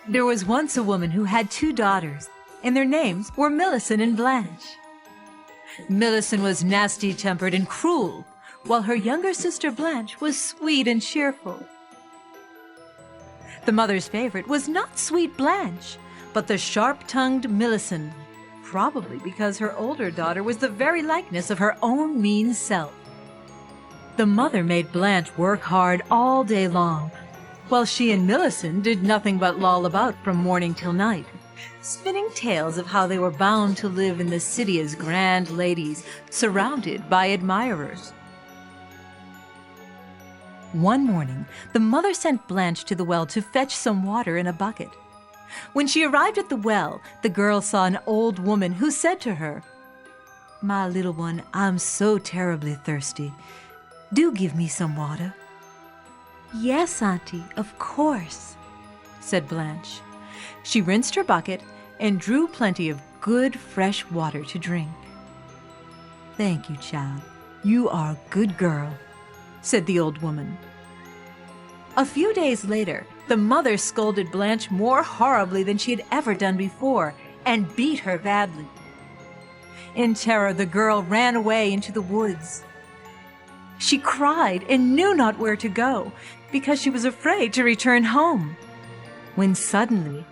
There was once a woman who had two daughters, and their names were Millicent and Blanche. Millicent was nasty-tempered and cruel, while her younger sister Blanche was sweet and cheerful. The mother's favorite was not sweet Blanche, but the sharp-tongued Millicent, probably because her older daughter was the very likeness of her own mean self. The mother made Blanche work hard all day long, while she and Millicent did nothing but loll about from morning till night, spinning tales of how they were bound to live in the city as grand ladies, surrounded by admirers. One morning, the mother sent Blanche to the well to fetch some water in a bucket. When she arrived at the well, the girl saw an old woman who said to her, "My little one, I'm so terribly thirsty. Do give me some water." "Yes, Auntie, of course," said Blanche. She rinsed her bucket and drew plenty of good, fresh water to drink. "Thank you, child. You are a good girl," said the old woman. A few days later, the mother scolded Blanche more horribly than she had ever done before, and beat her badly. In terror, the girl ran away into the woods. She cried and knew not where to go, because she was afraid to return home, when suddenly,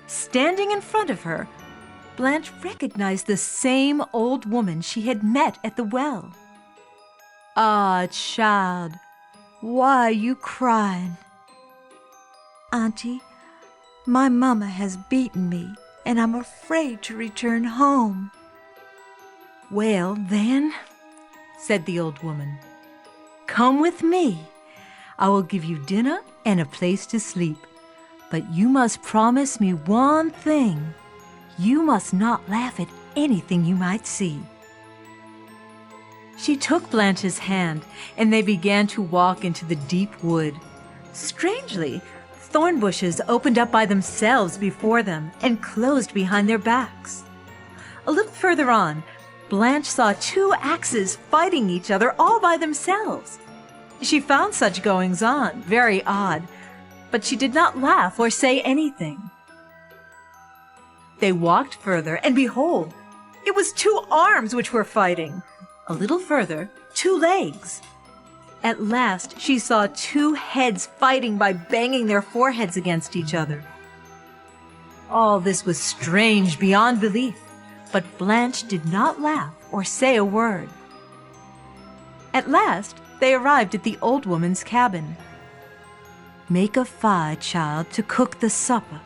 standing in front of her, Blanche recognized the same old woman she had met at the well. "Ah, child, why are you crying?" "Auntie, my mama has beaten me, and I'm afraid to return home." "Well, then," said the old woman, "come with me. I will give you dinner and a place to sleep. But you must promise me one thing. You must not laugh at anything you might see." She took Blanche's hand, and they began to walk into the deep wood. Strangely, thorn bushes opened up by themselves before them and closed behind their backs. A little further on, Blanche saw two axes fighting each other all by themselves. She found such goings-on very odd, but she did not laugh or say anything. They walked further, and behold, it was two arms which were fighting. A little further, two legs. At last, she saw two heads fighting by banging their foreheads against each other. All this was strange beyond belief, but Blanche did not laugh or say a word. At last, they arrived at the old woman's cabin. "Make a fire, child, to cook the supper,"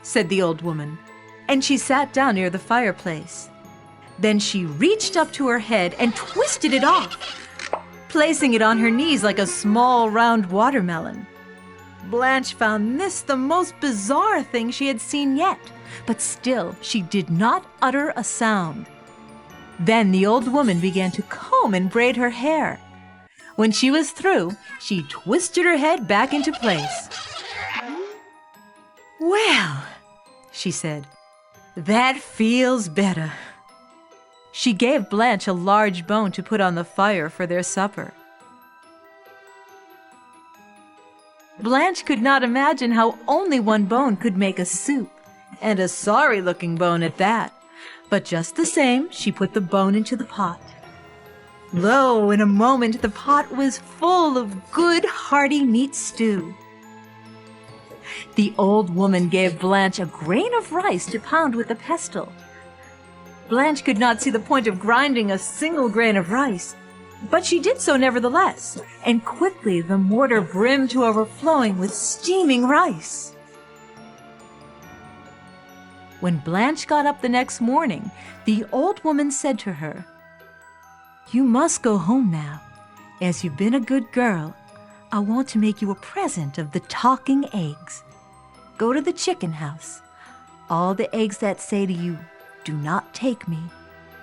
said the old woman, and she sat down near the fireplace. Then she reached up to her head and twisted it off, placing it on her knees like a small round watermelon. Blanche found this the most bizarre thing she had seen yet, but still she did not utter a sound. Then the old woman began to comb and braid her hair. When she was through, she twisted her head back into place. "Well," she said, "that feels better." She gave Blanche a large bone to put on the fire for their supper. Blanche could not imagine how only one bone could make a soup, and a sorry-looking bone at that. But just the same, she put the bone into the pot. Lo, in a moment the pot was full of good, hearty meat stew. The old woman gave Blanche a grain of rice to pound with a pestle. Blanche could not see the point of grinding a single grain of rice, but she did so nevertheless, and quickly the mortar brimmed to overflowing with steaming rice. When Blanche got up the next morning, the old woman said to her, "You must go home now. As you've been a good girl, I want to make you a present of the talking eggs. Go to the chicken house. All the eggs that say to you, 'Do not take me,'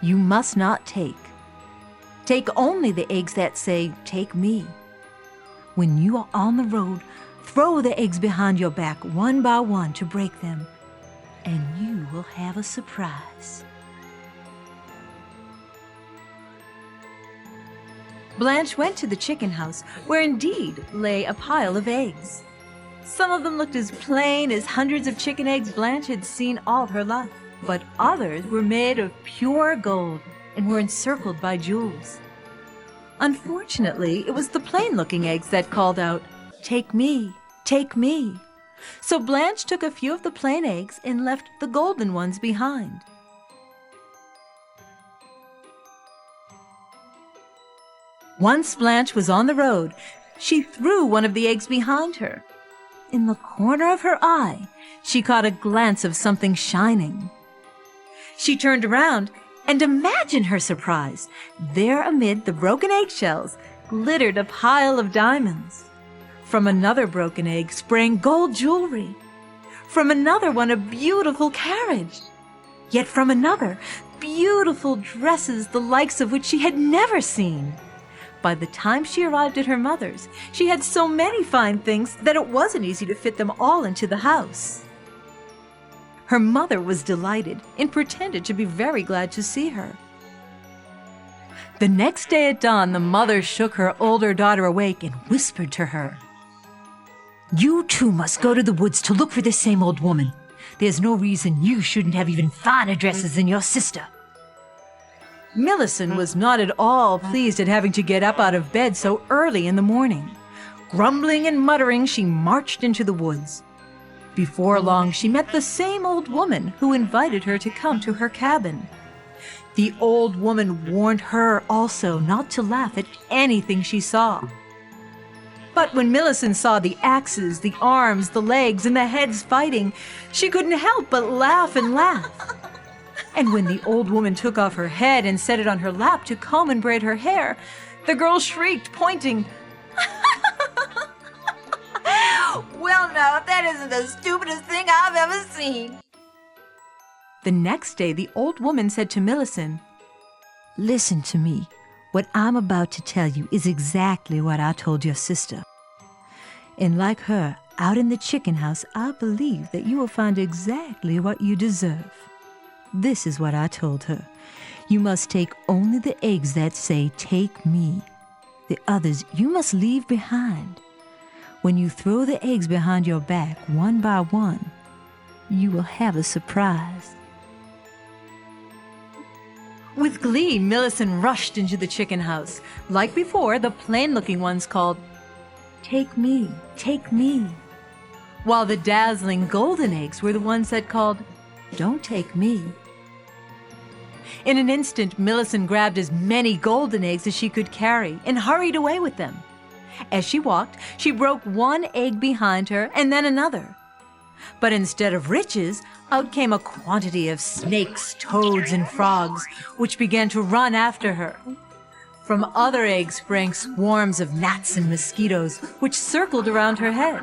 you must not take. Take only the eggs that say, 'Take me.' When you are on the road, throw the eggs behind your back one by one to break them, and you will have a surprise." Blanche went to the chicken house, where indeed lay a pile of eggs. Some of them looked as plain as hundreds of chicken eggs Blanche had seen all her life, but others were made of pure gold and were encircled by jewels. Unfortunately, it was the plain-looking eggs that called out, "Take me, take me." So Blanche took a few of the plain eggs and left the golden ones behind. Once Blanche was on the road, she threw one of the eggs behind her. In the corner of her eye, she caught a glance of something shining. She turned around, and imagine her surprise. There amid the broken eggshells glittered a pile of diamonds. From another broken egg sprang gold jewelry. From another one, a beautiful carriage. Yet from another, beautiful dresses the likes of which she had never seen. By the time she arrived at her mother's, she had so many fine things that it wasn't easy to fit them all into the house. Her mother was delighted and pretended to be very glad to see her. The next day at dawn, the mother shook her older daughter awake and whispered to her, "You too must go to the woods to look for this same old woman. There's no reason you shouldn't have even finer dresses than your sister." Millicent was not at all pleased at having to get up out of bed so early in the morning. Grumbling and muttering, she marched into the woods. Before long, she met the same old woman who invited her to come to her cabin. The old woman warned her also not to laugh at anything she saw. But when Millicent saw the axes, the arms, the legs, and the heads fighting, she couldn't help but laugh and laugh. And when the old woman took off her head and set it on her lap to comb and braid her hair, the girl shrieked, pointing, "Well, now, that isn't the stupidest thing I've ever seen." The next day, the old woman said to Millicent, "Listen to me. What I'm about to tell you is exactly what I told your sister. And like her, out in the chicken house, I believe that you will find exactly what you deserve. This is what I told her. You must take only the eggs that say, 'Take me.' The others you must leave behind. When you throw the eggs behind your back, one by one, you will have a surprise." With glee, Millicent rushed into the chicken house. Like before, the plain-looking ones called, "Take me, take me," while the dazzling golden eggs were the ones that called, "Don't take me." In an instant, Millicent grabbed as many golden eggs as she could carry and hurried away with them. As she walked, she broke one egg behind her and then another. But instead of riches, out came a quantity of snakes, toads, and frogs, which began to run after her. From other eggs sprang swarms of gnats and mosquitoes, which circled around her head.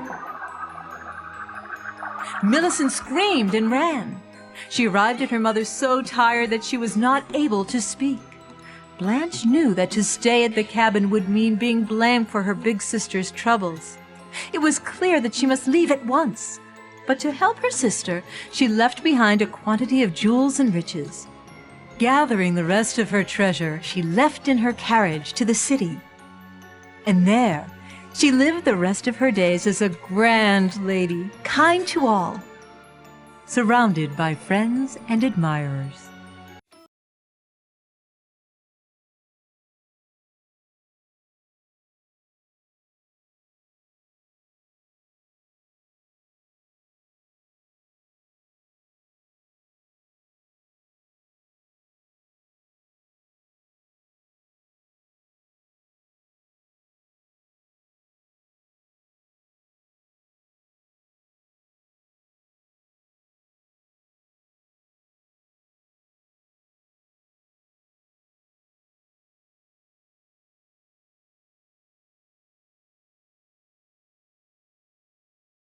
Millicent screamed and ran. She arrived at her mother so tired that she was not able to speak. Blanche knew that to stay at the cabin would mean being blamed for her big sister's troubles. It was clear that she must leave at once. But to help her sister, she left behind a quantity of jewels and riches. Gathering the rest of her treasure, she left in her carriage to the city. And there, she lived the rest of her days as a grand lady, kind to all, surrounded by friends and admirers.